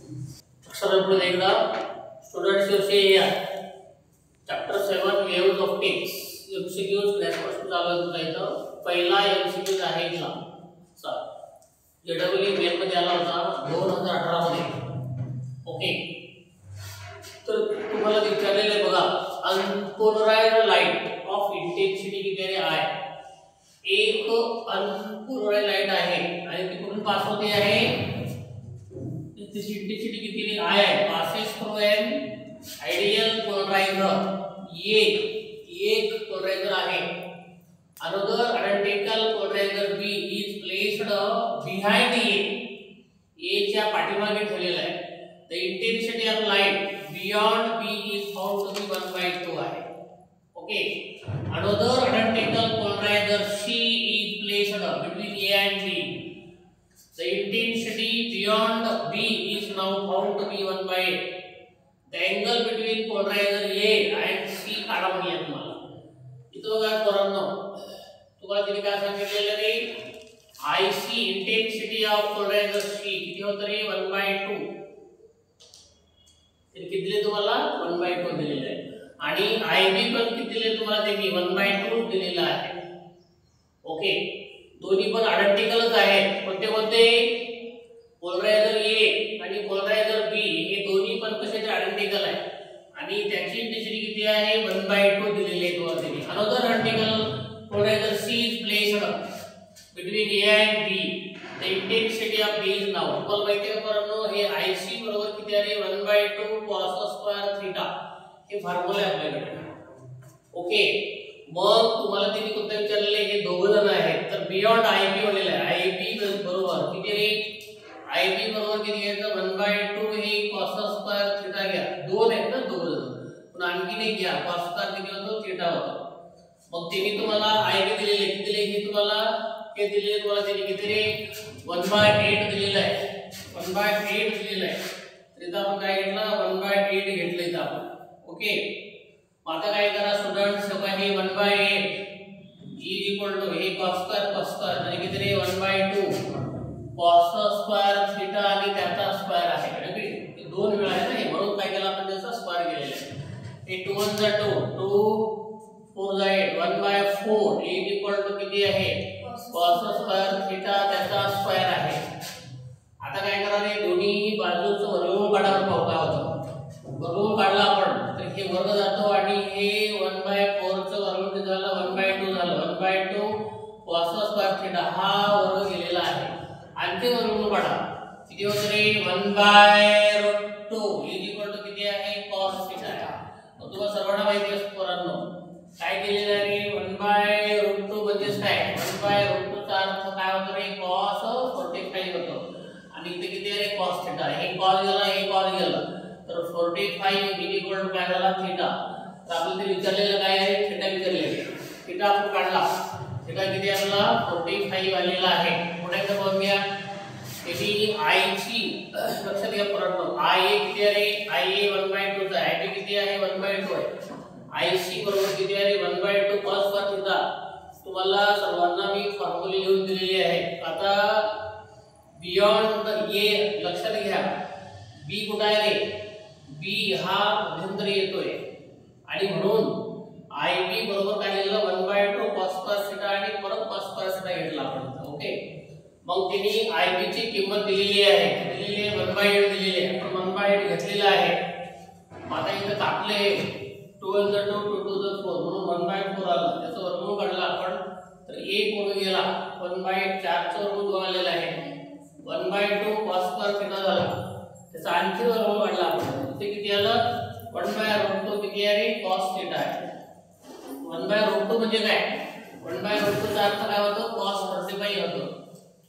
अक्षर पुढे एकदा students you see here chapter 7 waves of text MCQs क्लासपासून चालू आहे तुमचा इथं पहिला एमसीक्यूज आहे इथला सा जेडब्ल्यू मेन मध्ये आला होता 2018 मध्ये ओके तर तुम्हाला विचारलेलं आहे बघा अनपोलराइज्ड लाइट ऑफ इंटेन्सिटी किती आहे आय एक अनपोलराइज्ड लाइट आहे आणि ती कुठून पास होते आहे तिची इंटेन्सिटी किती आहे I passes through an ideal polariser एक पोलरायझर आहे another identical polariser B is placed behind A च्या पाठीमागे ठेवलेला आहे the intensity of light beyond B is found to be 1/2 आहे okay another identical polariser C is placed between A and B the intensity beyond B is now found to be 1/8 the angle between polarizer A and C काढा म्हणूया तुम्हाला इथं काय पोरांनो तुम्हाला तिने काय सांगितलेलं रे IC इंटेन्सिटी ऑफ पोलरायझर C किती होतं रे 1/2 ते किती दिले तुम्हाला 1/2 दिलेलं आहे आणि IB पण किती दिले तुम्हाला त्यांनी 1/2 दिलेलं आहे ओके दोन्ही पण आयडेंटिकलच आहेत कोणते पोलरायझर A आणि पोलरायझर B हे दोन्ही पण कशाचे आयडेंटिकल आहे आणि त्याची इंटेन्सिटी किती आहे 1/2 दिलेली आहे तुम्हाला त्यांनी another identical polariser C is placed between A and B the intensity of B is now तुम्हाला माहिती आहे पोरांनो हे IC बरोबर किती आहे 1/2 cos स्क्वेअर थीटा हे फॉर्म्युला आहे आपल्याकडे ओके मग तुम्हाला त्यांनी कोणते विचारलेले हे दोघं जण आहेत तर बियॉन्ड आयबी म्हणलेलं आहे आयबी बरोबर किती रे आयबी बरोबर किती घ्यायचं 1/2 हे cos स्क्वेअर थीटा घ्या दोन आहेत ना दोघं जण पण आणखीन एक घ्या cos स्क्वेअर किती होतो थीटा होतो मग त्यांनी तुम्हाला आयबी दिलेले किती दिले हे तुम्हाला हे दिलेले तुम्हाला त्यांनी किती रे 1/8 दिलेलं आहे 1/8 दिलेलं आहे तर इथं आपण काय घेतलं 1/8 घेतलं इथं आपण ओके आता काय करा स्टुडंट्स हे 1/8 इज इक्वल टू हे cos स्क्वेअर म्हणजे किती रे 1/2 cos स्क्वेअर थीटा आणि त्याचा स्क्वेअर आहे म्हणजे हे दोन वेळा आहे ना हे म्हणून काय केलं आपण त्याचा स्क्वेअर केलेला आहे हे 2 1 जा 2 2 4 जा 8 1/4 इज इक्वल टू किती आहे cos स्क्वेअर थीटा त्याचा स्क्वेअर आहे आता काय करा रे दोन्ही बाजूचं वर्गमूळ काढा पाहू काय होतं वर्गमूळ काढला आपण तर हे वर्ग जातो आणि हे 1/4 चं वर्गमूळ झालं 1/2 झालं 1/2 cos स्क्वेअर थीटा हा वर्ग गेलेला आहे आणखी वर्गमूळ काढा किती होतं रे 1/√2 इज इक्वल टू किती आहे cos थीटा आहे मग तुम्हाला सर्वांना माहिती आहे पोरांनो काय केलेलं आहे रे 1/√2 म्हणजे काय 1/√2 चा अर्थ काय होतो रे cos 45 होतो आणि इथे किती आहे रे cos थीटा हे cos गेला हे cos गेलं तर 45 इज इक्वल टू काय झाला थीटा तर आपल्याला ते विचारलेलं काय आहे थीटा विचारलेलं थीटा आपण काढला थीटा किती आपला 45 आलेला आहे पुढे एकदा बघून घ्या त्याची I ची लक्षात घ्या परत IA किती आहे IA 1/2 चा IB किती आहे 1/2 आहे IC बरोबर किती आहे 1/2 cos स्क्वेअर थीटा तुम्हाला सर्वांना मी फॉर्म्युला लिहून दिलेली आहे आता बियॉन्ड A लक्षात घ्या B कुठे आहे रे B हा मध्यंतरी येतोय आणि म्हणून IB बरोबर काय लिहिलं 1/2 cos स्क्वेअर थीटा आणि परत cos स्क्वेअर थीटा घेतला आपण ओके मग त्यांनी IB ची किंमत दिलेली आहे दिलेली आहे 1/8 दिलेली आहे आपण 1/8 घेतलेला आहे आता इथे टाकले 2 1 जा 2 2 2 जा 4 म्हणून 1/4 आलं त्याचं वर्गमूळ काढला आपण तर 1 होऊन गेला 1/4 चं वर्गमूळ आलेलं आहे 1/2 cos स्क्वेअर थीटा झाला त्याचा आणखी वर्गमूळ काढला आपण इथे किती आलं 1/√2 किती आहे cos थीटा आहे 1/√2 म्हणजे काय 1/√2 चा अर्थ काय होतो cos 45 होतो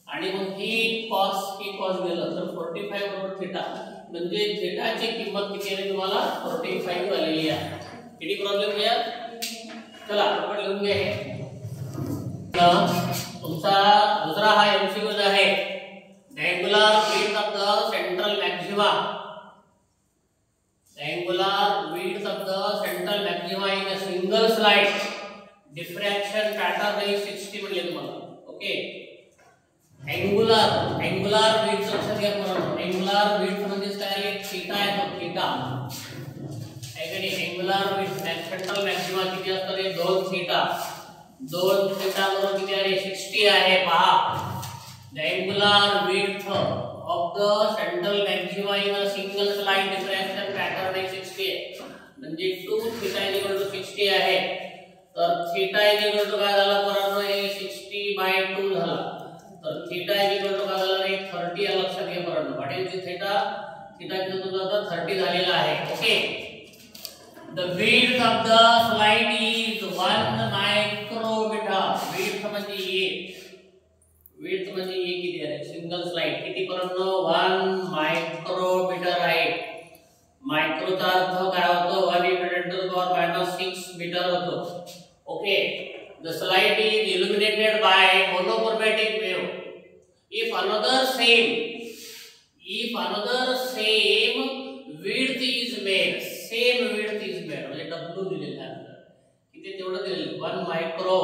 आणि मग ही cos गेलं तर 45 बरोबर थीटा म्हणजे थीटाची किंमत किती आहे तुम्हाला 45 आलेली आहे किती प्रॉब्लेम घ्या चला आपण लिहून घ्या हे तुमचा दुसरा हा एमसीक्यू आहे angular width of the central maxima angular width of the central maxima in a single slide diffraction pattern is 60 म्हणले तुम्हाला ओके angular width लक्षात घ्या बरोबर angular width म्हणजे काय एक थीटा आहे तो थीटा आहे एंगुलर विड्थ सेंट्रल मॅक्सिमा किती असतो रे 2 थीटा बरोबर किती आहे 60 आहे पहा the angular width of the central maxima in a single slide diffraction pattern आहे 60 आहे म्हणजे 2 थीटा 60 आहे तर थीटा काय झाला पोरांनो हे 60/2 झाला तर थीटा काय झाला रे 30 या लक्षात घ्या पोरांनो व्हॉट इज थीटा किती तुझा 30 झालेला आहे okay the width of the slide is 1 micrometre width म्हणजे ये किती आहे सिंगल स्लाइड किती पोरांनो 1 मायक्रोमीटर आहे मायक्रोचा अर्थ काय होतो 1 × 10⁻⁶ मीटर होतो okay the slide is illuminated by monochromatic wave if another same width is made म्हणजे w दिलेला आहे किती तेवढं दिलेलं 1 मायक्रो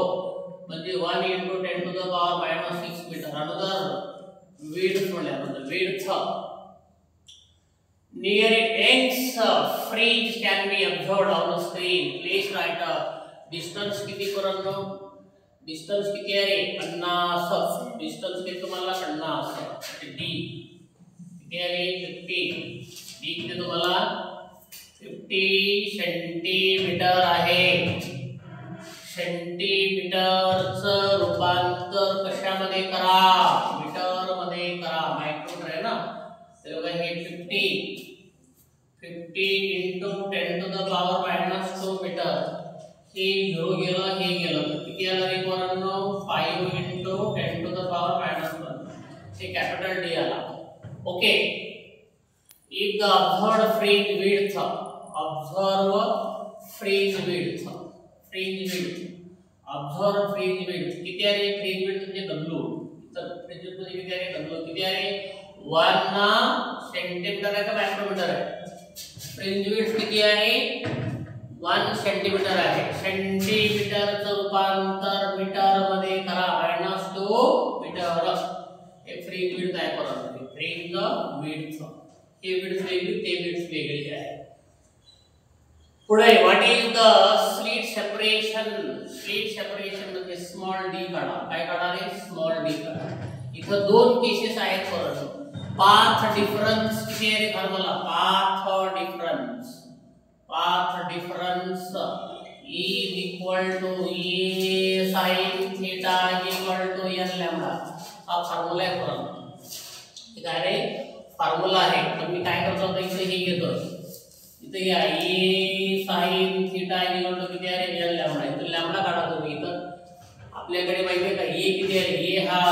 म्हणजे 1 × 10⁻⁶ मीटर another width म्हणजे width near it ends fringe can be observed on the screen please write a distance किती पोरांनो डिस्टन्स किती आहे 50 डिस्टन्स किती तुम्हाला 50 d किती आहे 50 d किती तुम्हाला 50 सेंटीमीटर आहे सेंटीमीटरचं रूपांतर कशामध्ये करा मीटर मध्ये करा मायक्रोमीटर आहे ना तर बघा हे 50 × 10⁻⁻² मीटर हे 0 गेलं हे गेलं तर किती आला रे पोरांनो 5 × 10⁻⁻1 हे कॅपिटल डी आला okay if the observed fringe width किती आहे फ्रिंज विड्थ म्हणजे w तर फ्रिंज विड्थ म्हणजे किती आहे w किती आहे 1 सेंटीमीटर आहे का मायक्रोमीटर आहे फ्रिंज विड्थ किती आहे 1 सेंटीमीटर आहे सेंटीमीटरचं रूपांतर मीटर मध्ये करा -2 मीटर हे फ्रिंज विड्थ आहे परंतु फ्रिंज विड्थ हे विड्थ वेगळी ते विड्थ वेगळी आहे पुढे what is the slit separation म्हणजे स्मॉल डी काढा काय काढा रे स्मॉल डी काढा इथं दोन केसेस आहेत परंतु पाथ डिफरन्स किती आहे रे formula path difference is equal to a sin theta equal to n lambda हा फॉर्म्युला आहे परंतु ठीक आहे रे फॉर्म्युला आहे तर मी काय करतो आता इथे हे घेतो इथे या a sin theta equal to किती आहे रे n lambda इथे लॅम्बडा काढा तुम्ही इथं आपल्याकडे माहिती आहे का a किती आहे a हा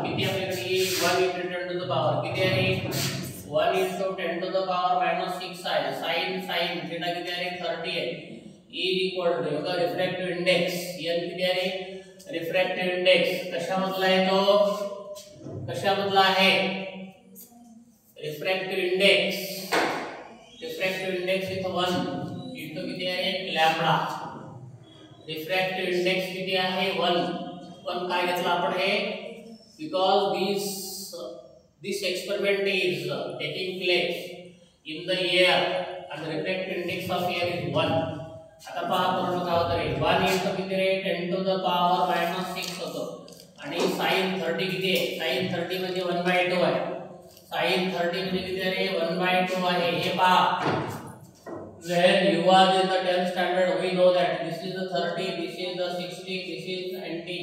किती आपल्याकडे 1 × 10⁻⁻ किती आहे 1 × 10⁻⁻6 आहे sin थीटा किती आहे 30 आहे e इक्वल टू बघा रिफ्रॅक्टिव्ह इंडेक्स n किती आहे रिफ्रॅक्टिव्ह इंडेक्स कशामधला आहे तो कशामधला आहे रिफ्रॅक्टिव्ह इंडेक्स इथं 1 इंटू किती आहे लॅम्बडा रिफ्रॅक्टिव्ह इंडेक्स किती आहे 1 पण काय घेतलं आपण हे because this experiment is taking place in the air and the refractive index of air is 1 आता पहा पूर्ण काय होतं रे 1 into किती रे 10⁻⁻6 होतो आणि sin 30 किती आहे sin 30 म्हणजे 1/2 आहे sin 30 म्हणजे किती आहे 1/2 आहे हे पहा when you was in the 10th standard we know that this is the 30 this is the 60 this is 90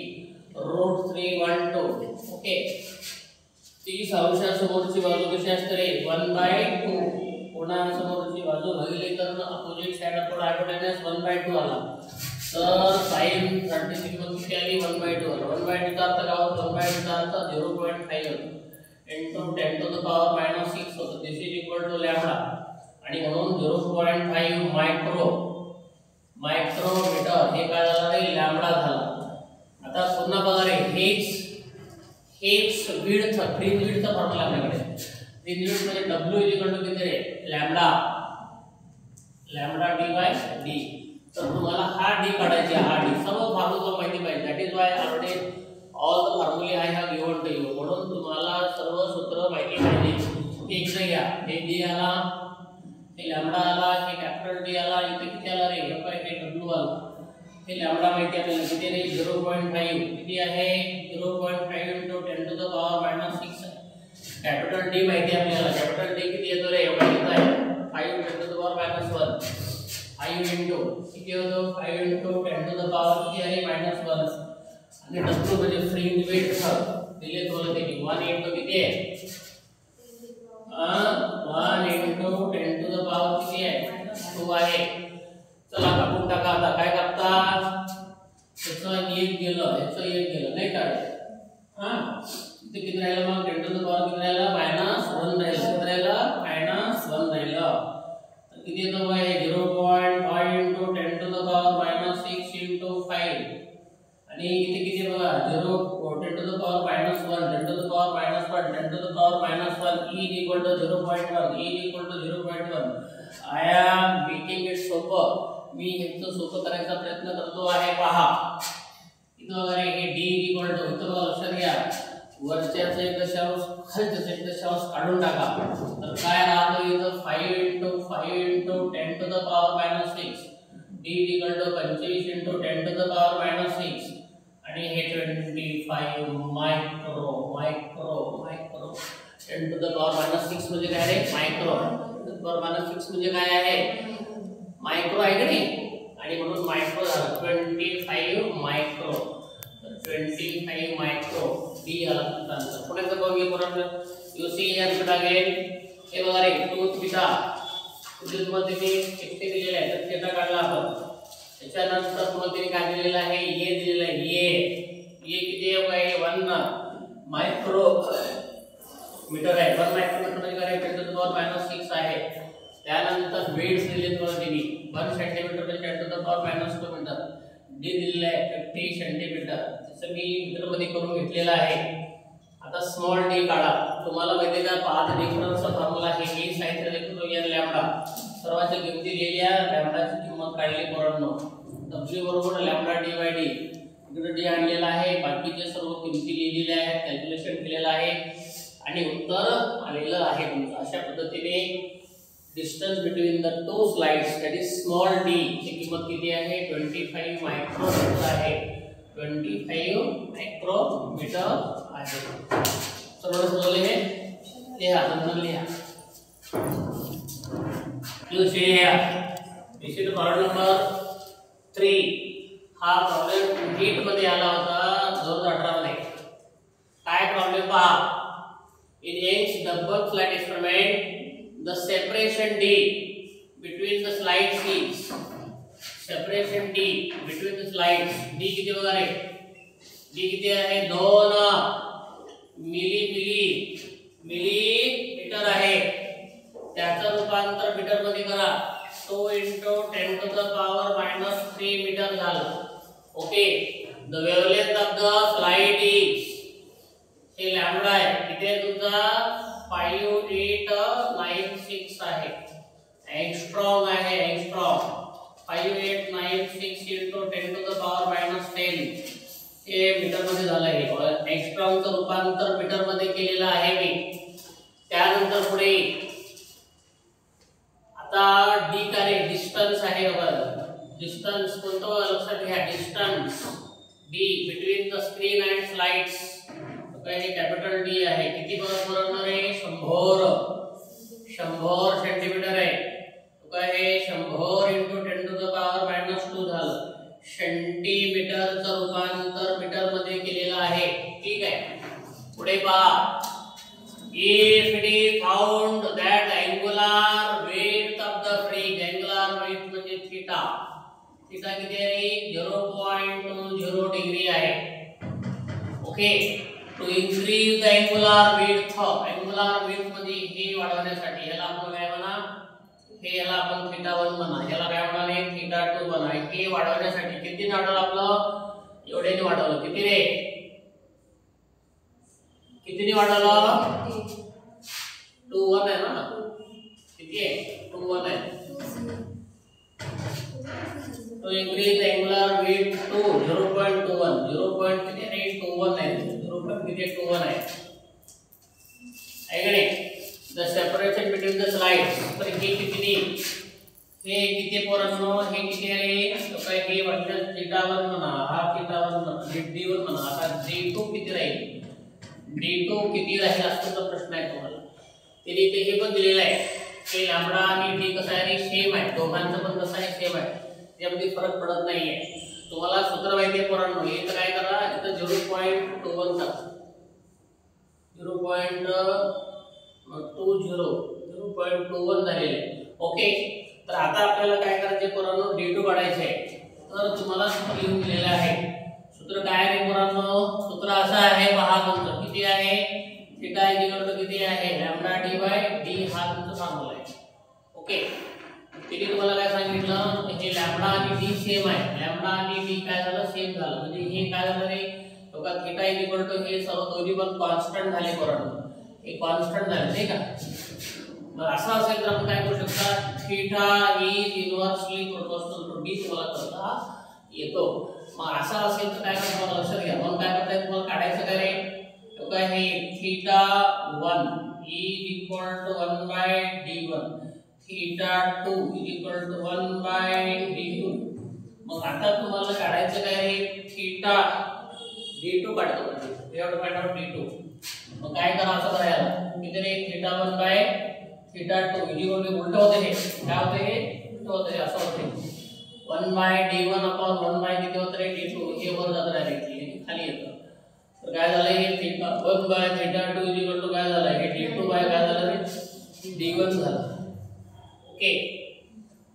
√312 okay 30 अंशासमोरची बाजू कशी असते रे 1/2 कोणासमोरची बाजू भागिले तर अपोजिट साइड आपण हायपोटेनस 1/2 आला तर sin 30 ची किंमत किती आली 1/2 आला 1/2 चा अर्थ काय होतो 1/2 चा अर्थ 0.5 into 10⁻⁻6 होतो दिस इज इक्वल टू लॅम्बडा आणि म्हणून 0.5 मायक्रोमीटर हे काय झालं रे लॅम्बडा झाला आता पुन्हा बघा रे हेच विड्थ फ्रिंज विड्थचा फॉर्म्युला आपल्याकडे फ्रिंज विड्थ म्हणजे w इक्वल टू किती रे लॅम्बडा d/d तर तुम्हाला हा d काढायचा हा d सर्व फॉर्म्युला माहिती पाहिजे that is why already all the फॉर्म्युले I have given to you म्हणून तुम्हाला सर्व सूत्र माहिती पाहिजे एकदा घ्या हे d आला हे लॅम्बडा आला, हे कॅपिटल डी आला, इथे किती आला रे? हे काय हे डब्ल्यू आला. हे लॅम्बडा माहिती आपल्याला किती रे? 0.5. किती आहे? 0.5 × 10⁻⁶ आहे. कॅपिटल डी माहिती आपल्याला. कॅपिटल डी किती येतो रे? एवढा किती आहे? 5 × 10⁻⁻1. 5 इंटू किती होतो? 5 × 10⁻⁻ किती आहे? -1. आणि डब्ल्यू म्हणजे फ्रिंज विड्थ दिले तुम्हाला ते 1 इंटू किती आहे? 1 इंटू 10⁻⁻ किती आहे? 2 आहे. चला कापून टाका. आता काय करता? याचं एक गेलं नाही का? इथे किती राहिलं मग? 10⁻⁻ किती राहिलं? -1 राहिलं. किती राहिलं? -1 राहिलं. तर किती येतो बघा? 0.5 × 10⁻⁻6 × 5. आणि इथे किती बघा? 10⁻⁻1 e = 0.1. I am making it सोपं. मी ह्याचं सोपं करायचा प्रयत्न करतो आहे. पहा इथं वगैरे हे d = इथं लक्षात घ्या. वरच्याचं 1 खालच्याचं 1 काढून टाका. तर काय राहतो इथं? 5 × 5 × 10⁻⁻6. d = 25 × 10⁻⁻6. आणि हे 25 मायक्रो 10⁻⁻6 म्हणजे काय रे? मायक्रो. 10⁻⁻6 म्हणजे काय आहे? मायक्रो आहे का नाही? आणि म्हणून मायक्रो झालं 25 मायक्रो. तर 25 मायक्रो डी आला तुमचा आन्सर. पुढे बघून घे परत. You see here should again. हे बघा रे, टूथ बीटा मध्ये मी किती दिलेले आहे? तर थीटा काढला आपण. त्याच्यानंतर तुम्हाला तिने काय दिलेलं आहे? ये दिलेलं आहे. ये किती आहे? 1 मायक्रो मीटर आहे. 1 मायक्रोमीटर म्हणजे काय? 10⁻⁻6 आहे. त्यानंतर वेट्स दिले तुम्हाला तिने 1 सेंटीमीटर म्हणजे 10⁻⁻2 मीटर. डी दिलेलं आहे 50 सेंटीमीटर. त्याचं मी मीटर मध्ये करून घेतलेलं आहे. आता स्मॉल डी काढा. तुम्हाला माहिती का? पाथ डिफरन्सचा फॉर्म्युला आहे. ही साइड देखील या लॅम्बडा सर्वांच्या किमती लिहिल्या. लॅम्बडाची किंमत काढली पोरांनो. w बरोबर λd/d. इकडे डी आणलेला आहे. बाकीचे सर्व किमती लिहिलेल्या आहेत. कॅल्क्युलेशन केलेलं आहे आणि उत्तर आलेलं आहे तुमचं. अशा पद्धतीने distance between the two slides that is small d ची किंमत किती आहे? 25 मायक्रोमीटर आहे. 25 मायक्रोमीटर आहे. सर्व समजले हे? लिहा, नंतर लिहा. You see here. This is problem number 3. हा प्रॉब्लेम नीट मध्ये आला होता 2018 मध्ये. काय प्रॉब्लेम पहा. In Young's double slit experiment, the separation d between the slides is separation d between the slides. d किती वगैरे? d किती आहे? 2 मिलीमीटर आहे. त्याचं रूपांतर मीटर मध्ये करा. 2 × 10⁻³ मीटर झालं. Okay. The wavelength of the slide is हे लॅम्बडा आहे. किती आहे तुमचा? 5896 आहे. एंगस्ट्रॉम आहे. एंगस्ट्रॉम 5896 × 10⁻⁻10 हे मीटर मध्ये झालं आहे. एंगस्ट्रॉमचं रूपांतर मीटर मध्ये केलेलं आहे मी. त्यानंतर पुढे आता डी काय? डिस्टन्स आहे बघा. डिस्टन्स कोणतं लक्षात घ्या. Distance D between the screen and slides हे कॅपिटल डी आहे. किती बरोबर आहे? 100 सेंटीमीटर आहे. काय हे 100 × 10⁻² झालं. सेंटीमीटरचं रूपांतर मीटर मध्ये केलेलं आहे. ठीक आहे. पुढे पहा. If it is found that angular width of the fringe, angular width म्हणजे थीटा. थीटा किती आहे? 0.20 डिग्री आहे. Okay. To increase the angular width, angular width मध्ये हे वाढवण्यासाठी याला आपण काय म्हणा? हे याला आपण θ1 म्हणा. याला काय म्हणाले? θ2 म्हणा. हे वाढवण्यासाठी किती वाढवलं आपलं? एवढ्याने वाढवलं. किती रे? कितीने वाढवलं? 2 1 आहे ना? किती आहे? 2 1 आहे. To increase the angular width to 0.21. 0. किती आहे? 21 आहे. 0. किती आहे? 21 आहे. आहे का नाही? The separation between the slides. हे किती हे किती पोरांनो हे किती आहे तो काय हे वाटलं थीटा1 म्हणा हा थीटा1 म्हणा d1 म्हणा आता d2 किती राहील d2 किती राहील असा प्रश्न आहे तुम्हाला तरी इथे हे पण दिलेलं आहे की लॅम्बडा आणि d कसं आहे सेम आहे दोघांचं पण कसं आहे सेम आहे त्यामध्ये फरक पडत नाहीये तुम्हाला सूत्र माहिती आहे पोरांनो हे तर काय करा इथं 0.21 करा 0.21 झालेले ओके तर आता आपल्याला काय करायचे पोरांनो d2 काढायचे आहे तर तुम्हाला सूत्र लिहून दिलेलं आहे सूत्र काय आहे पोरांनो सूत्र असं आहे पहा तुमचं किती आहे थीटा किती आहे लॅम्बडा d/d हा तुमचा फॉर्म्युला आहे ओके तिथे तुम्हाला काय सांगितलं हे लॅम्बडा आणि d सेम आहे लॅम्बडा आणि d काय झालं सेम झालं म्हणजे हे काय झालं रे तो का थीटा हे सर्व दोन्ही पण कॉन्स्टंट झाले पोरांनो हे कॉन्स्टंट झाले नाही का मग असं असेल तर आपण काय करू शकता theta is inversely proportional to d तुम्हाला करता येतो मग असं असेल तर काय करायचं लक्षात घ्या मग काय करता तुम्हाला काढायचं काय रे तो काय हे थीटा1 इज इक्वल टू 1/d1 थीटा2 इज इक्वल टू 1/d2 मग आता तुम्हाला काढायचं काय रे थीटा d2 काढतो एवढं काढा d2 मग काय करा असं करायला किती रे थीटा1/थीटा2 इज उलट होते हे काय होते हे उलट होते हे असं होते 1/d1 अपॉन 1 किती होतं रे d2 हे वर जात डायरेक्टली खाली येतं तर काय झालं हे थीटा 1/थीटा2 इज इक्वल टू काय झालं हे d2 बाय काय झालं रे d1 झालं ओके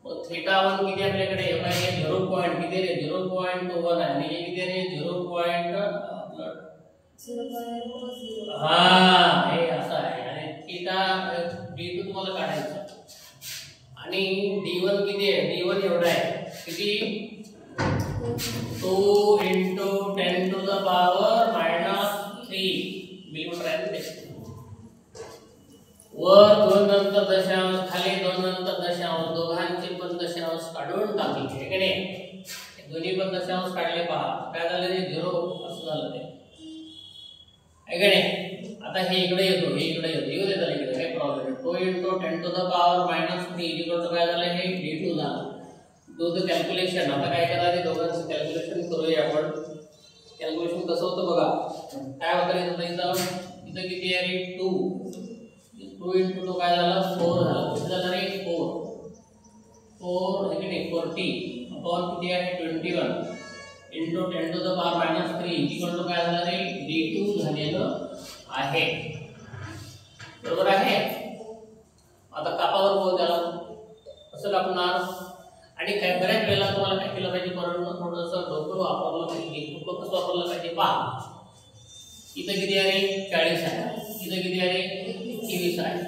मग थीटा1 किती आपल्याकडे हे काय 0 पॉइंट किती रे 0.21 आहे आणि हे किती रे 0.0 हां हे असं आहे आणि थीटा d2 तुम्हाला काढायचं आणि d1 किती आहे d1 एवढा आहे किती 2 into 10 to the power -3 millimetre आहे ते वर 2 नंतर दशांश खाली 2 नंतर दशांश दोघांचे पण दशांश काढून टाकले आहे की नाही दोन्ही पण दशांश काढले पहा काय झालं ते 0 असं झालं ते आहे की नाही आता हे इकडे येतो हे इकडे येतो येऊ देता इकडे काही प्रॉब्लेम नाही 2 into 10 to the power -3 equal to काय झालं हे d2 झालं दोघं कॅल्क्युलेशन आता काय करायचं दोघांचं कॅल्क्युलेशन करूया आपण कॅल्क्युलेशन कसं होतं बघा काय होतं इथं किती आहे 2 into 2 काय झालं 4 झालं किती झालं रे 4 हे किती 40 अपॉन किती आहे 21 into 10 to the power -3 equal to काय झालं रे d2 झालेलं आहे बरोबर आहे आता कापावर बोल त्याला कसं कापणार आणि काय बऱ्याच वेळेला तुम्हाला काय केलं पाहिजे परत थोडंसं डोकं वापरलं पाहिजे डोकं कसं वापरलं पाहिजे पहा इथं किती आहे 40 आहे इथं किती आहे 21 आहे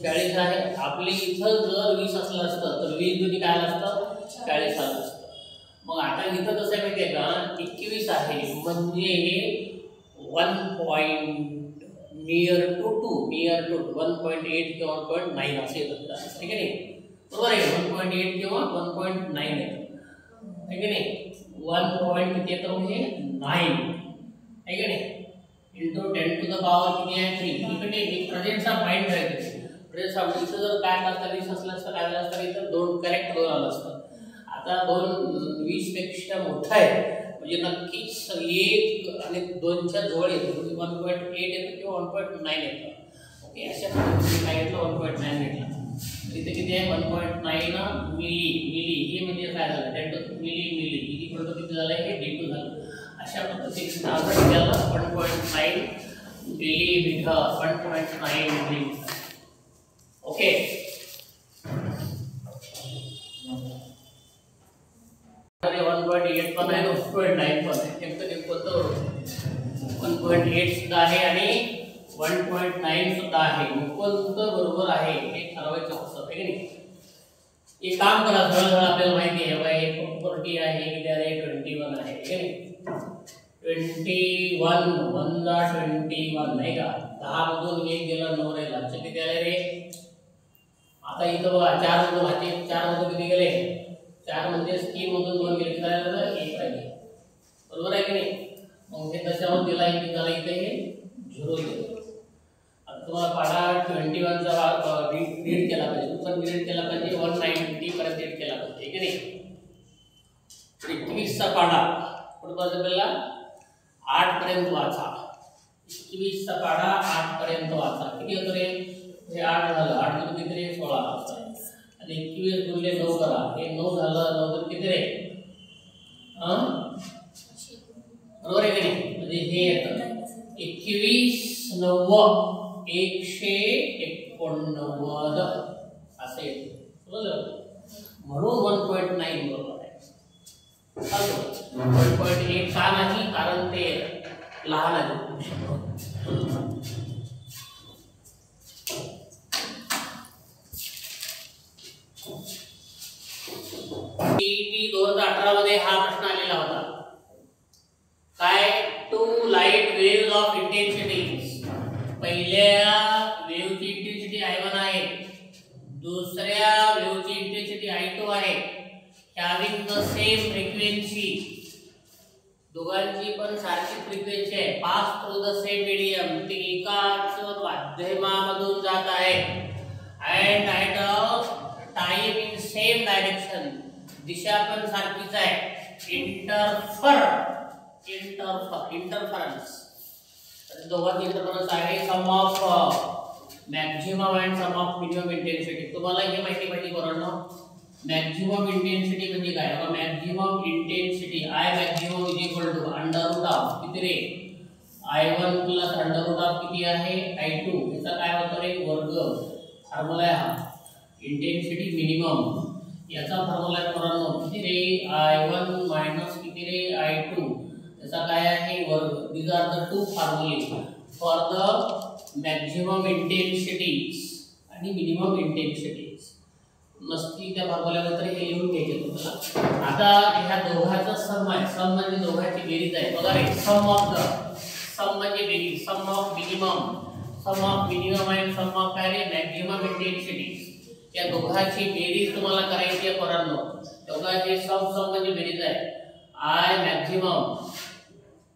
40 आहे आपले इथं जर 20 असलं असतं तर 20 दुनी काय असतं 40 आलं असतं मग आता इथं कसं आहे माहिती आहे का 21 आहे म्हणजे 1 पॉइंट नियर टू 1.8 किंवा 1.9 असे येतं ठीक आहे नाही बरोबर आहे 1.8 किंवा 1.9 येतं आहे की नाही 1 पॉइंट किती येतं हे 9 आहे की नाही into 10 to the power किती आहे 3 इकडे प्रेझेंटचा पॉइंट आहे प्रेझेंटचा इथं जर काय असतं 20 असलं असतं काय झालं असतं इथं 2 करेक्ट 2 आलं असतं आता 2 20 पेक्षा मोठा आहे म्हणजे नक्कीच 1 आणि 2 च्या जवळ येतो 1.8 येतो किंवा 1.9 येतो ओके अशा पद्धतीने काय घेतलं 1.9 घेतलं इथे किती आहे 1.9 मिली हे म्हणजे काय झालं 10 to मिली इक्वल टू किती झालं हे d2 झालं अशा पद्धतीने आपण त्याला 1.9 मिलीमीटर 1.9 मिलीमीटर ओके अरे 1.8 पण आहे 1.9 पण आहे कोणतं 1.8 सुद्धा आहे आणि 1.9 सुद्धा आहे कोणतं बरोबर आहे हे ठरवायचं असतं आहे की नाही एक काम करा सरळ आपल्याला माहिती आहे बाय 40 आहे किती आहे 21 आहे ठीक आहे 21 1 ला 21 नाही का 10 मधून 1 गेला 9 राहिला लक्षात किती आले रे आता इथं बघा 4 मधून हाती 4 मधून किती गेले 4 म्हणजे 3 मधून 2 गेले किती राहिले 1 राहिले बरोबर आहे की नाही मग हे दशांश दिला किती झाला इथे हे 0 गेलं आता तुम्हाला पाढा 21 चा रीड केला पाहिजे पर्यंत रीड केला पाहिजे, 190 पर्यंत रीड केला पाहिजे की नाही. 21 चा पाढा कुठं आपल्याला 8 पर्यंत वाचा. 21 चा पाढा 8 पर्यंत वाचा. किती होतं रे? हे 8 झालं, 8 गुणिले किती रे? 16 आणि 21 गुणिले 9 करा, हे 9 झालं, 9 गुणिले किती रे? बरोबर आहे की नाही? म्हणजे हे येतं 21 9 189 असं येतं. समजलं? म्हणून 1.9 बरोबर आहे. चालतो 1.8 का नाही? कारण ते लहान आहे. टीईटी 2018 मध्ये हा प्रश्न आलेला होता. काय? Two light waves of intensity. पहिल्या वेव्हची इंटेन्सिटी I1 आहे, दुसऱ्या वेव्हची इंटेन्सिटी I2 आहे. हॅविंग द सेम फ्रिक्वेन्सी, दोघांची पण सारखी फ्रिक्वेन्सी आहे. Pass through the same medium, ते एकाच माध्यमामधून जात आहे. And at a time in same direction, दिशा पण सारखीच आहे. इंटरफरन्स दोघांची इंटरफरन्स आहे. Sum of maximum and sum of minimum intensity. तुम्हाला हे माहिती पाहिजे पोरांनो, मॅक्झिमम इंटेन्सिटी म्हणजे काय? Maximum intensity I maximum is equal to under root of किती रे? I1 plus under root of किती आहे? I2. याचा काय होतं रे? वर्ग. फॉर्म्युला आहे हा. इंटेन्सिटी मिनिमम याचा फॉर्म्युला आहे पोरांनो किती रे? I1 मायनस किती रे? I2. याचा काय आहे? वर्ग. दीज आर द टू फॉर्म्युले फॉर द मॅक्झिमम इंटेन्सिटीज आणि मिनिमम इंटेन्सिटीज. नसती त्या फॉर्म्युल्यामध्ये हे लिहून घ्यायचे तुम्हाला. आता ह्या दोघांचा सम आहे. सम म्हणजे दोघांची बेरीज आहे. बघा रे, सम म्हणजे बेरीज. Sum of minimum and sum of काय रे? मॅक्झिमम इंटेन्सिटीज. या दोघांची बेरीज तुम्हाला करायची आहे पोरांनो. दोघांचे सम म्हणजे बेरीज आहे. I मॅक्झिमम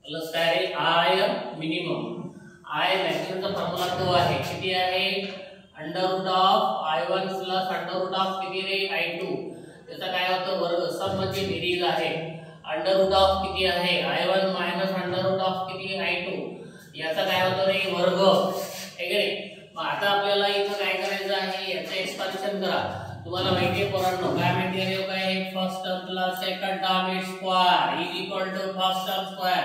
प्लस काय रे? I minimum. I मॅक्झिममचा फॉर्म्युला तो आहे किती आहे? Under root of I1 plus under root of किती रे? I2. त्याचा काय होतं? वर्ग. सम म्हणजे बेरीज आहे. अंडर रूट ऑफ किती आहे? I1 minus under root of किती? I2. याचा काय होतं रे? वर्ग. हे की नाही? मग आता आपल्याला इथं काय करायचं आहे? याचं एक्सपान्शन करा. तुम्हाला माहिती आहे पोरांनो, काय माहिती आहे? काय? First term plus second term is square is equal to first term square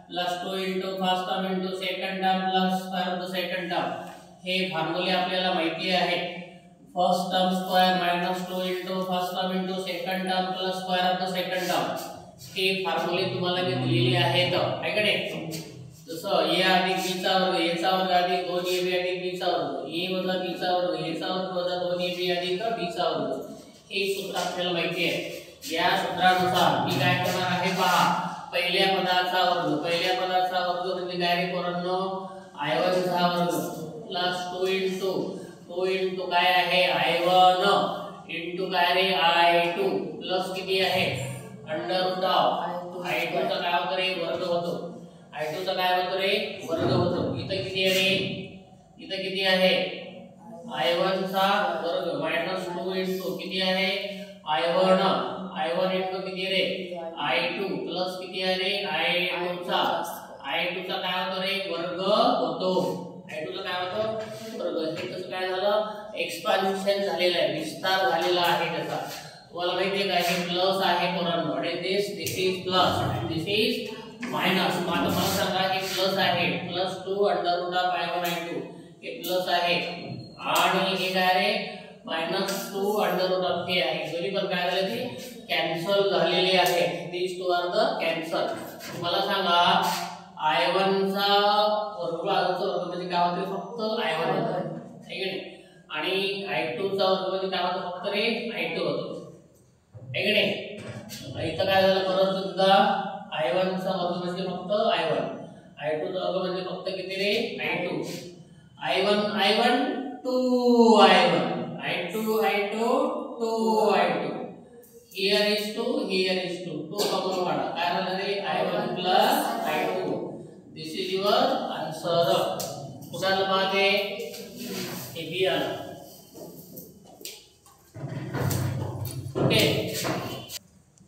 plus 2 into first term into second term plus square of the second term. हे फॉर्म्युले आपल्याला माहिती आहे. First term square minus 2 into first term into second term plus square of the second term. हे फॉर्म्युले तुम्हाला मी दिलेले आहेत. आहे का नाही? जसं a अधिक b चा वर्ग, a चा वर्ग अधिक 2ab अधिक b चा वर्ग, a वजा b चा वर्ग, a चा वर्ग वजा 2ab अधिक b चा वर्ग. हे सूत्र आपल्याला माहिती आहे. या सूत्रानुसार मी काय करणार आहे पहा. पहिल्या पदाचा वर्ग म्हणजे काय रे पोरांनो? I1 चा वर्ग प्लस 2 इंटू काय आहे? I1 इंटू काय रे? I2 प्लस किती आहे? अंडर रूट ऑफ I2 चा काय होतं रे? वर्ग होतो. I2 चा काय होतो रे? वर्ग होतो. इथं किती आहे रे? इथं किती आहे? I1 चा वर्ग मायनस 2 इंटू किती आहे? I1 इंटू किती रे? I2 प्लस किती आहे रे? I2 चा काय होतो रे? वर्ग होतो. I2 चा काय होतो? वर्ग. हे कसं काय झालं? एक्सपान्शन झालेलं आहे, विस्तार झालेला आहे त्याचा. तुम्हाला माहिती आहे का? हे प्लस आहे पोरांनो. आणि दिस इज प्लस आणि दिस इज मायनस. मग आता मला सांगा, हे प्लस आहे, plus 2 under root of I1 I2 हे प्लस आहे आणि हे काय रे? मायनस 2 अंडर रूट ऑफ हे आहे. दोन्ही पण काय झाले? ते कॅन्सल झालेले आहे. दिस टू आर द कॅन्सल. मला सांगा, I1 चा वर्ग म्हणजे काय होते? फक्त I1 होतं, है की नाही? आणि I2 चा वर्ग म्हणजे काय होतं? फक्त रे I2 होतं, है की नाही? इथं काय झालं? परत सुद्धा I1 चा वर्ग म्हणजे फक्त I1, I2 चा वर्ग म्हणजे फक्त किती रे? I2. I1 2I1, I2 2I2. Here is 2 2 common काढा. काय झालं रे? I1 plus I2. This is your answer. कुठं आलं पाहते? हे बी आलं. ओके.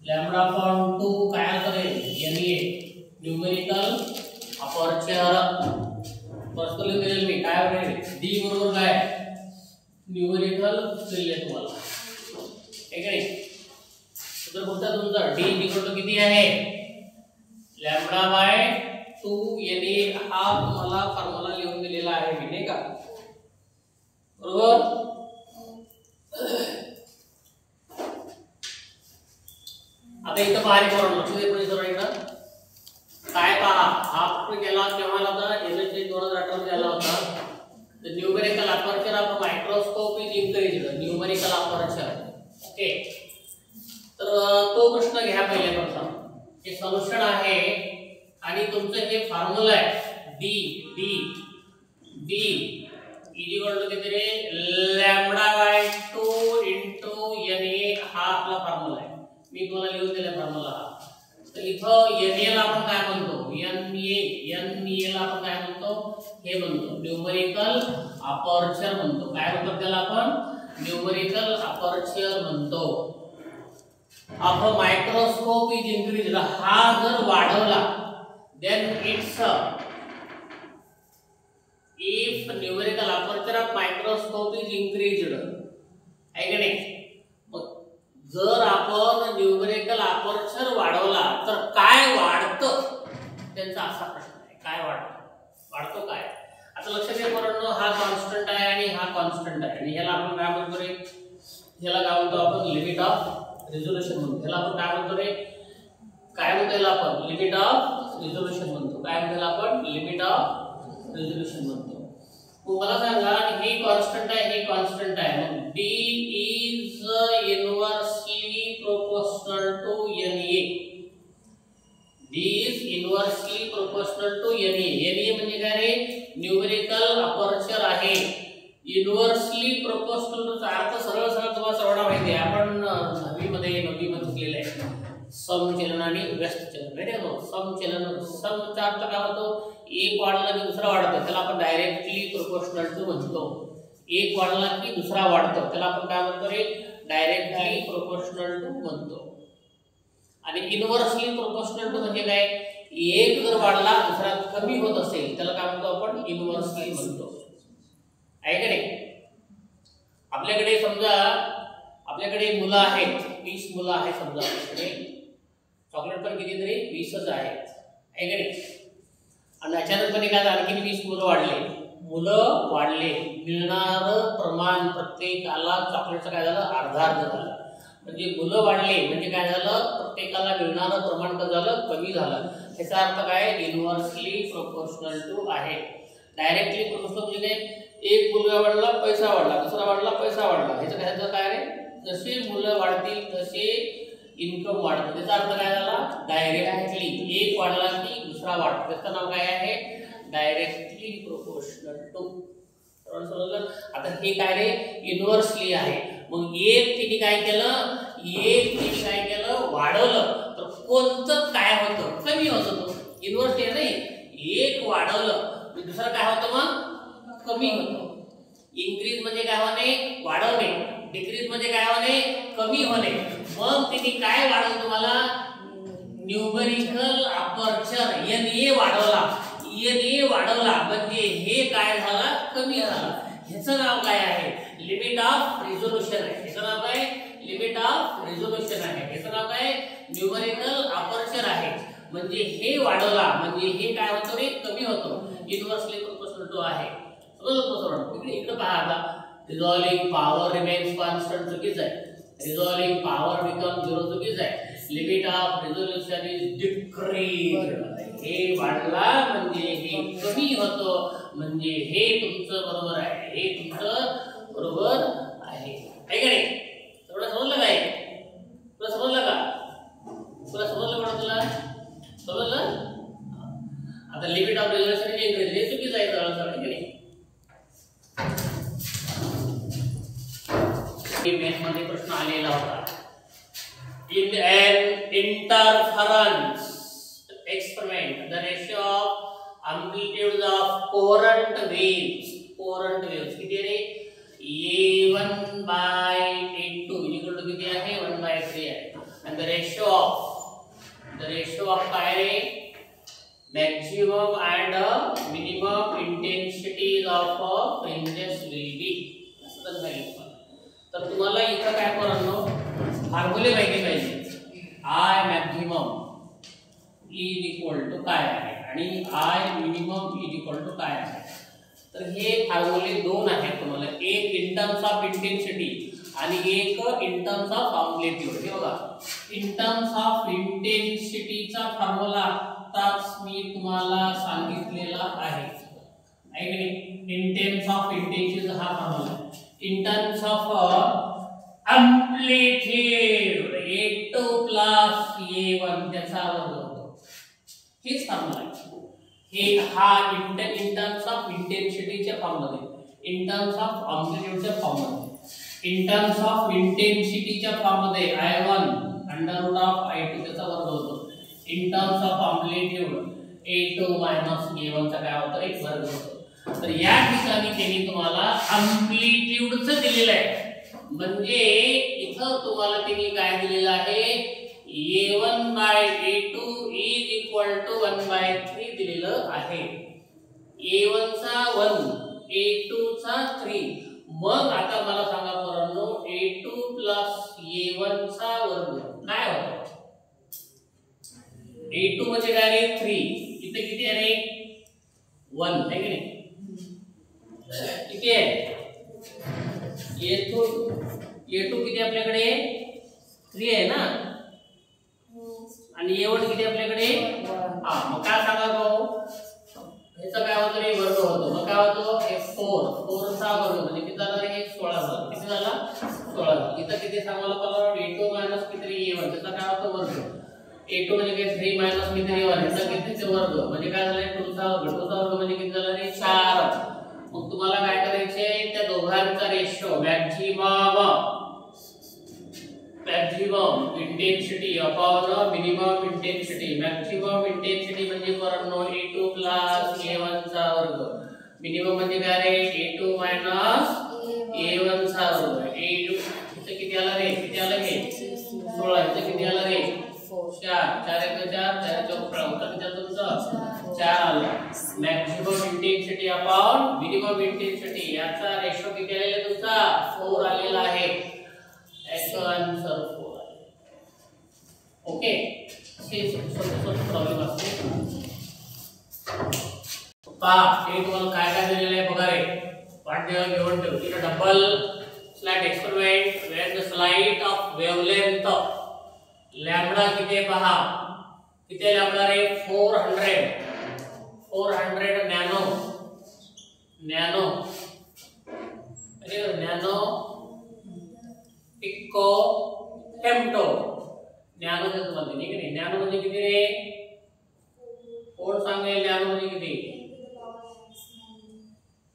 लॅम्बडा अपॉन 2 काय करेल NA न्यूमेरिकल अपर्चर. पर्सनली मिळेल मी काय होईल D बरोबर काय न्यूमेरिकल मिळेल तुम्हाला. ठीक आहे. तर पुढचा तुमचा D इक्वल किती आहे लॅम्बडा बाय 2 NA. हा तुम्हाला फॉर्म्युला लिहून दिलेला आहे मी नाही का बरोबर. आता इथं बाहेर करून लक्ष दे पुढे जरा इकडं काय पहा. हा आपण गेला केव्हा होता एनएसए 2018 मध्ये आला होता. The numerical aperture of microscope is increased. Numerical aperture okay. तर तो प्रश्न घ्या पहिले प्रथम. हे सोल्युशन आहे आणि तुमचं हे फॉर्म्युला आहे D D D equal to किती रे लॅम्बडा बाय 2 इनटू NA. हा आपला फॉर्म्युला आहे. मी तुम्हाला लिहून दिला फॉर्म्युला. तर इथं NA ला आपण काय म्हणतो NA ला आपण काय म्हणतो हे म्हणतो न्यूमेरिकल अपर्चर म्हणतो. काय म्हणतो त्याला आपण न्यूमेरिकल अपर्चर म्हणतो. Of a microscope is increased. हा जर वाढवला then it's if numerical aperture of microscope is increased आहे की नाही. जर आपण न्यूमेरिकल अपर्चर वाढवला तर काय वाढतं त्यांचा असा प्रश्न आहे. काय वाढतो काय. आता लक्षात घ्या पोरांनो हा कॉन्स्टंट आहे आणि हा कॉन्स्टंट आहे आणि ह्याला आपण काय म्हणतो रे ह्याला काय म्हणतो आपण लिमिट ऑफ रिझोल्यूशन म्हणतो. ह्याला आपण काय म्हणतो रे काय म्हणतो याला आपण लिमिट ऑफ रिझोल्यूशन म्हणतो. काय म्हणतो आपण लिमिट ऑफ रिझोल्यूशन म्हणतो. मग मला सांगा हे कॉन्स्टंट आहे हे कॉन्स्टंट आहे. मग D is inversely proportional to NA. D is inversely proportional to NA. NA म्हणजे काय रे न्यूमेरिकल अपर्चर आहे. इनवर्सली प्रोपोर्शनल टू चा अर्थ सरळ सरळ तुम्हाला सर्वांना माहिती आहे. आपण 9वी मध्ये शिकलेले आहे समचलन आणि व्यस्त चलन. माहिती आहे समचलन समचा अर्थ काय होतो एक वाढला की दुसरा वाढतो त्याला आपण डायरेक्टली प्रोपोर्शनल टू म्हणतो. एक वाढला की दुसरा वाढतो त्याला आपण काय म्हणतो रे डायरेक्टली प्रोपोर्शनल टू म्हणतो. आणि इनवर्सली प्रोपोर्शनल टू म्हणजे काय एक जर वाढला दुसरा कमी होत असेल त्याला काय म्हणतो आपण इनवर्सली म्हणतो. आहे का नाही. आपल्याकडे समजा आपल्याकडे मुलं आहेत 20 मुलं आहेत समजा आपल्याकडे. चॉकलेट पण किती तरी 20च आहेत आहे का नाही. आणि अचानकपणे काय आणखी 20 मुलं वाढले मिळणारं प्रमाण प्रत्येकाला चॉकलेटचं काय झालं अर्धा झालं. म्हणजे मुलं वाढले म्हणजे काय झालं प्रत्येकाला मिळणारं प्रमाण कसं झालं कमी झालं. याचा अर्थ काय इनवर्सली प्रोपोर्शनल टू आहे. डायरेक्टली प्रोपोर्शनल म्हणजे काय एक मुलगा वाढला पैसा वाढला दुसरा वाढला पैसा वाढला. ह्याचं काय रे जसे मुलं वाढतील तसे इन्कम वाढतं. त्याचा अर्थ काय झाला डायरेक्टली एक वाढला की दुसरा वाढतो. त्याचं नाव काय आहे डायरेक्टली प्रोपोर्शनल टू. समजलं. आता हे काय रे इनवर्सली आहे. मग एक तिने काय केलं वाढवलं तर कोणतं काय होतं कमी होत होतं. इनवर्सली नाही एक वाढवलं दुसरं काय होतं मग कमी होतं. इन्क्रीज म्हणजे काय होणे वाढवणे. डिक्रीज म्हणजे काय होणे कमी होणे. मग तिने काय वाढवलं तुम्हाला न्यूमेरिकल अपर्चर NA वाढवला म्हणजे हे काय झालं कमी झालं. ह्याचं नाव काय आहे लिमिट ऑफ रिझोल्यूशन आहे. ह्याचं नाव काय लिमिट ऑफ रिझोल्यूशन आहे. ह्याचं नाव काय न्यूमेरिकल अपर्चर आहे. म्हणजे हे वाढवला म्हणजे हे काय होतं रे कमी होतो. इनवर्सली प्रोपोर्शनल टू आहे. समजलं. इकडे पहा आता रिझॉल्विंग पॉवर रिमेन्स कॉन्स्टंट चुकीच आहे. रिझॉल्विंग पॉवर बिकम 0 चुकीच आहे. Limit of resolution is decreased. हे वाढला म्हणजे हे कमी होतो म्हणजे हे तुमचं बरोबर आहे. हे तुमचं बरोबर आहे का नाही. थोडं समजलं काय तुला समजलं का तुला समजलं. आता limit of resolution is increase हे चुकीचं आहे सरळ की नाही. मेन मध्ये प्रश्न आलेला होता. In an interference experiment, the ratio of amplitudes of coherent waves किती आहे A1 by A2 equal to किती आहे 1 by द रेशो ऑफ काय रे maximum and minimum intensities of fringes will be असं सांगितलं. तर तुम्हाला इथं काय करायचं फॉर्म्युले माहिती पाहिजे. I maximum is equal to काय आहे आणि I minimum is equal to काय आहे. तर हे फॉर्म्युले दोन आहेत तुम्हाला, एक इन टर्म्स ऑफ इंटेन्सिटी आणि एक इन टर्म्स ऑफ अँप्लिट्यूड. हे बघा इन टर्म्स ऑफ इंटेन्सिटीचा फॉर्म्युला आताच मी तुम्हाला सांगितलेला आहे की नाही. इन टर्म्स ऑफ इंटेन्सिटी हा formula. In terms of amplitude A2 plus A1 त्याचा वर्ग होतो. हेच फॉर्म्युला आहे. हे हा इन टर्म्स ऑफ इंटेन्सिटीच्या फॉर्ममध्ये, इन टर्म्स ऑफ अँप्लिट्यूडच्या फॉर्ममध्ये. इन टर्म्स ऑफ इंटेन्सिटीच्या फॉर्ममध्ये I1 under root of I2 त्याचा वर्ग होतो. In terms of amplitude A2 minus A1 चा काय होतो एक वर्ग होतो. तर या ठिकाणी त्यांनी तुम्हाला अँप्लिट्यूडचं दिलेलं आहे. म्हणजे इथं तुम्हाला त्यांनी काय दिलेलं आहे A1 by A2 is equal to 1/3 दिलेलं आहे. A1 चा 1 A2 चा 3. मग आता मला सांगा पोरांनो A2 प्लस A1 चा वर्ग काय होतो. A2 म्हणजे काय रे 3. इथे किती आहे रे 1 आहे की नाही. किती आहे A2 किती आपल्याकडे 3 आहे ना आणि A1 किती आपल्याकडे हा. मग काय सांगा भाऊ ह्याचा काय होतं रे वर्ग होतो. मग काय होतो 4 चा वर्ग म्हणजे किती झाला रे 16 झाला. किती झाला 16. इथं किती सांगायला पाहिजे A2 मायनस किती रे A1 त्याचा काय होतो वर्ग. A2 म्हणजे काय 3 मायनस किती रे 1 याचा कितीचे वर्ग म्हणजे काय झालं 2 चा वर्ग म्हणजे किती झाला रे 4. मग तुम्हाला काय करायचे त्या दोघांचा ratio maximum intensity upon minimum intensity. Maximum intensity म्हणजे पोरांनो A2 प्लस A1 चा वर्ग. मिनिमम म्हणजे काय रे A2 मायनस A1 चा वर्ग. A2 इथे किती आला रे किती आला रे 16. इथे किती आला रे 4. 4 1 4 4 चौका उत्तर किती तुमचं 4 आला. Maximum intensity upon minimum intensity याचा रेशो किती आलेला तुमचा 4 आलेला आहे. याचा आन्सर 4 आहे. ओके हे प्रॉब्लेम असते. पहा हे तुम्हाला काय काय दिलेलं आहे बघा रे. वाट देवा घेऊन ठेव. इथे double slit experiment where the light of wavelength lambda किती आहे पहा. किती आहे लॅम्बडा रे 400 नॅनो पिको फेम्टो. नॅनो चे तुम्हाला नाही की नॅनो म्हणजे किती रे कोण सांगेल नॅनो म्हणजे किती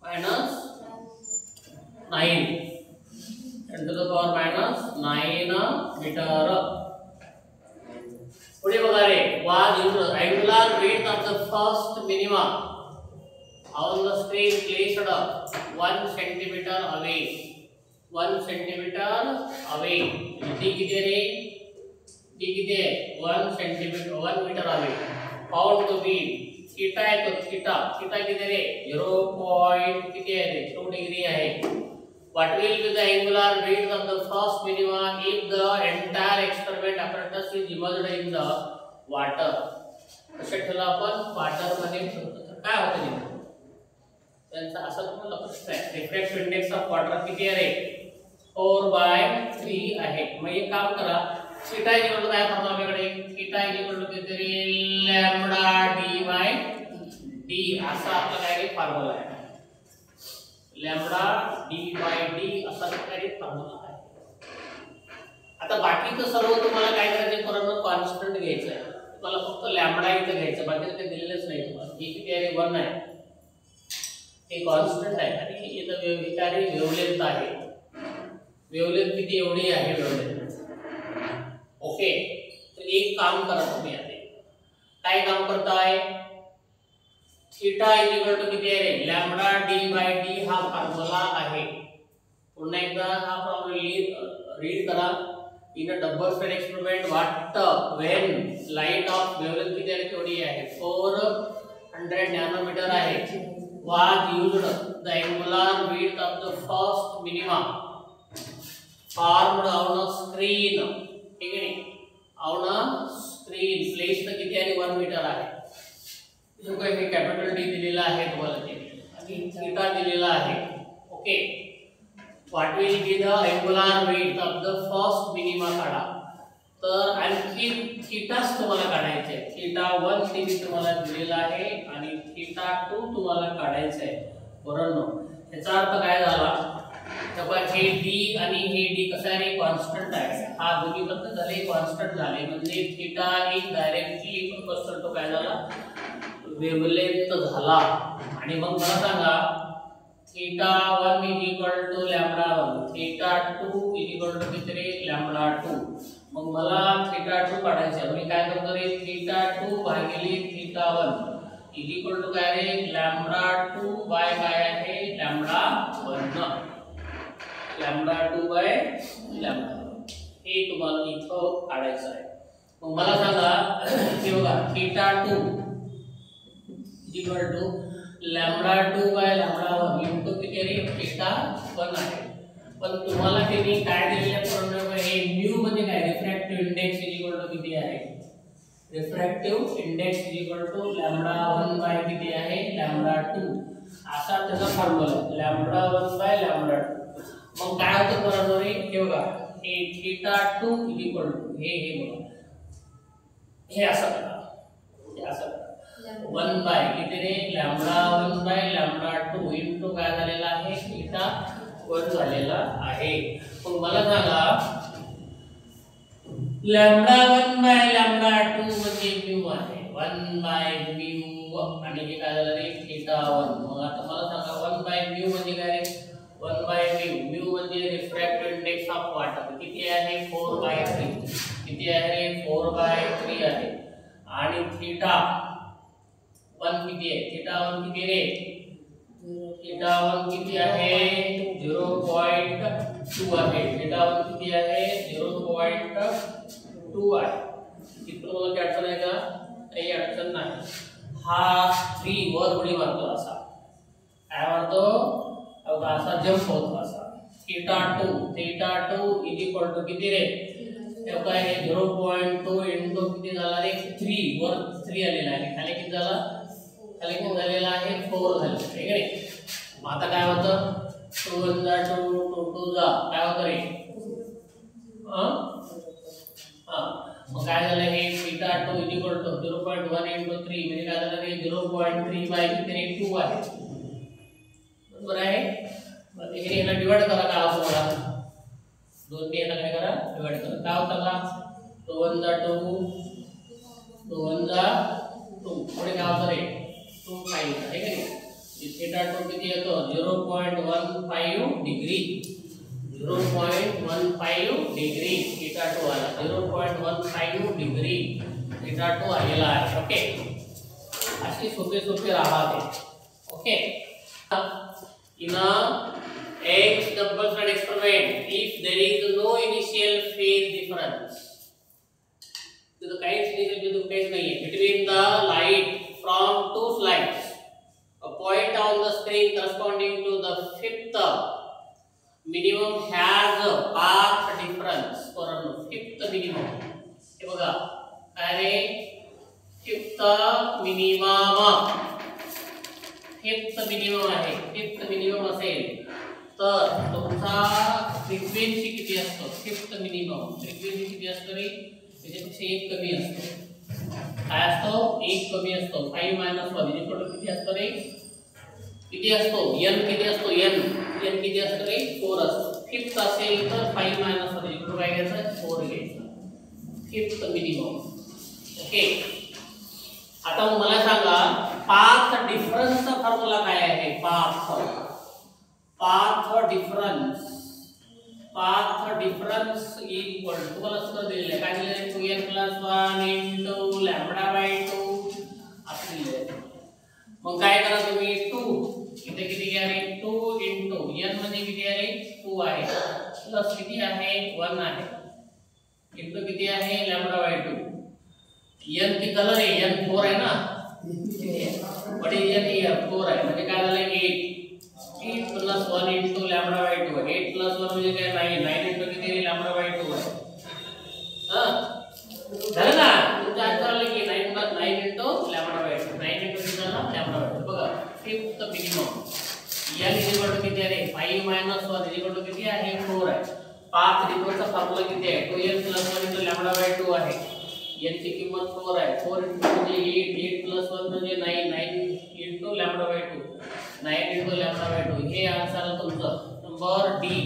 -9 10 to the power -9 मीटर. पुढे बघा रे was angular weight of the first minima on the screen placed 1 centimeter away. 1 centimeter away. D किती रे D किती आहे 1 centimeter 1 meter away. Found to be theta आहे तो थीटा किती रे 0. किती आहे रे 2 डिग्री आहे. What will be the angular weight of the first minima if the entire experiment apparatus is immersed in the water? कसे ठेवला आपण वाटर मध्ये ठेवतो तर काय होतं नेमकं त्यांचा असा तुम्हाला प्रश्न आहे. रिफ्रॅक्टिव्ह इंडेक्स ऑफ वॉटर किती आहे रे 4/3 आहे. मग एक काम करा थीटा इक्वल टू काय फॉर्म्युला आपल्याकडे थीटा इक्वल टू किती रे लॅम्बडा d/d असा आपला काय रे फॉर्म्युला आहे. लॅम्बडा d/d असा काही फॉर्म्युला आहे. आता बाकीचं सर्व तुम्हाला काय करायचं पोरांनो कॉन्स्टंट घ्यायचं आहे. तुम्हाला फक्त लॅम्बडा इथं घ्यायचं बाकी काही दिलेलंच नाही तुम्हाला. हे किती आहे 1 आहे हे कॉन्स्टंट आहे आणि इथं वेव्हलेंथ वेवलेंथ आहे. वेवलेंथ किती एवढी आहे वेवलेंथ. ओके तर एक काम करा तुम्ही आता काय काम करताय थीटा इक्वल टू किती आहे रे लॅम्बडा d/d हा फॉर्म्युला आहे. पुन्हा एकदा हा फॉर्म्युला रीड करा. In a double slit experiment what when light of wavelength किती आहे केवढी आहे 400 नॅनोमीटर आहे was used the angular width of the first minima formed on a screen ठीक आहे on a screen placed किती आहे 1 मीटर आहे जो काही कॅपिटल डी दिलेला आहे तुम्हाला ते आणि थीटा दिलेला आहे okay what will be the angular width of the first minima काढा तर आणखी थीटाच तुम्हाला काढायचे आहे थीटा 1 तिथे तुम्हाला दिलेला आहे आणि थीटा 2 तुम्हाला काढायचा आहे बरोबर याचा अर्थ काय झाला तर हे डी आणि हे डी कसं आहे कॉन्स्टंट आहे हा दोन्ही बद्दल झाले कॉन्स्टंट झाले म्हणजे थीटा एक डायरेक्टली कसं काय झाला वेवलेंथ झाला आणि मग मला सांगा थीटा 1 लॅम्बडा 1 थीटा 2 किती रे लॅम्बडा 2 मग मला थीटा 2 काढायचा आहे मी काय करतो रे थीटा 2 भागिले थीटा 1 काय रे लॅम्बडा 2 बाय काय आहे लॅम्बडा 1 लॅम्बडा 2 बाय लॅम्बडा हे तुम्हाला इथं काढायचं आहे मग मला सांगा हे बघा theta 2 lambda 2 by lambda 1 into किती रे थीटा 1 आहे पण तुम्हाला त्यांनी काय दिलेल्या प्रमाणे हे म्यू म्हणजे काय रिफ्रॅक्टिव्ह इंडेक्स किती आहे रिफ्रॅक्टिव्ह इंडेक्स लॅम्बडा 1 बाय किती आहे लॅम्बडा 2 असा त्याचा फॉर्म्युला आहे लॅम्बडा 1 बाय लॅम्बडा 2 मग काय होतं बरोबर हे बघा हे थीटा 2 हे बघा हे असं करा 1 बाय किती रे लॅम्बडा 1 बाय लॅम्बडा 2 इनटू काय झालेला आहे थीटा 1 झालेला आहे मग मला सांगा लॅम्बडा 1 बाय लॅम्बडा 2 म्हणजे म्यू आहे 1 बाय म्यू आणि हे काय झालं रे थीटा 1 मग आता मला सांगा 1 बाय म्यू म्हणजे काय रे 1 बाय म्यू म्हणजे रिफ्रॅक्टिव्ह इंडेक्स ऑफ वाटर किती आहे 4 बाय 3 किती आहे रे 4 बाय 3 आहे आणि थीटा 1 किती आहे थीटा 1 किती रे थीटा 1 किती आहे 0.2 आहे थीटा 1 किती आहे 0.2 आहे इथं मला काय अडचण आहे का काही अडचण नाही हा 3 वर उडी मारतो असा काय मारतो असा जंप होतो असा थीटा 2 किती रे हे काय आहे 0.2 इनटू किती झाला रे 3 वर 3 आलेला आहे खाली किती झाला खाली किती झालेला आहे 4 झालेला आहे ठीक आहे मग आता काय होतं 2 1 जा 2 2 जा काय होतं रे मग काय झालं हे थीटा 2 0.1 इनटू 3 म्हणजे काय झालं रे 0.3 बाय किती रे 2 आहे बरोबर आहे मग हे याला डिवाइड करा काय होतं मला 2 ने याला काय करा डिवाइड करा काय होतं का 2 1 जा 2 2 1 जा 2 पुढे काय होतं रे 2 5 आहे का नाही थीटा 2 किती येतो 0.15 डिग्री 0.15 डिग्री थीटा 2 आला 0.15 डिग्री थीटा 2 आलेला आहे ओके अशी सोपे राहते okay in a X double slit experiment if there is no initial phase difference तो काहीच initial phase नाही आहे between the light from two slides a point on the screen corresponding to the fifth minimum has a path difference for a fifth minimum हे बघा काय रे fifth minimum fifth minimum आहे fifth minimum असेल तर तुमचा frequency किती असतो fifth minimum frequency किती असतो रे त्याच्यापेक्षा एक कमी असतो काय असतो एक कमी असतो 5 - 1 किती असतो रे किती असतो n किती असतो n किती असतो रे 4 असतो फिफ्थ असेल तर 5 - 1 इकडे काय घ्यायचं 4 घ्यायचं फिफ्थ मिनिमम ओके आता मला सांगा पाथ डिफरन्सचा फॉर्म्युला काय आहे पाथ डिफरन्स इक्वल तुम्हाला सूत्र दिलेलं आहे काय दिलेलं आहे 2n + 1 * λ/2 असं दिलेलं आहे मग काय करा तुम्ही 2 इथे किती घ्या रे 2 * n म्हणजे किती आहे 2 आहे प्लस किती आहे 1 आहे इंटू किती आहे लॅम्बडा बाय 2. n किती झालं रे n 4 आहे ना. व्हॉट इज n हियर 4 आहे म्हणजे काय झालं 8 plus 1 into lambda by 2. 8 plus 1 म्हणजे काय 9. 9 इंटू किती लॅम्बडा बाय 2 आहे. झालं ना तुमचं आन्सर आलं की 9 plus 9 into lambda by 2. 9 into किती झालं लॅम्बडा बाय 2. बघा fifth minimum n equal to किती आहे 5 मायनस 1 इक्वल टू किती आहे 4 आहे. पाथ रिपोर्टचा फॉर्म्युला किती आहे 2n plus 1 into lambda by 2 आहे. n ची किंमत 4 आहे. 4 इंटू म्हणजे 8 प्लस 1 म्हणजे 9 into lambda by 2. 9 into lambda by 2 हे आन्सर आहे तुमचं नंबर डी.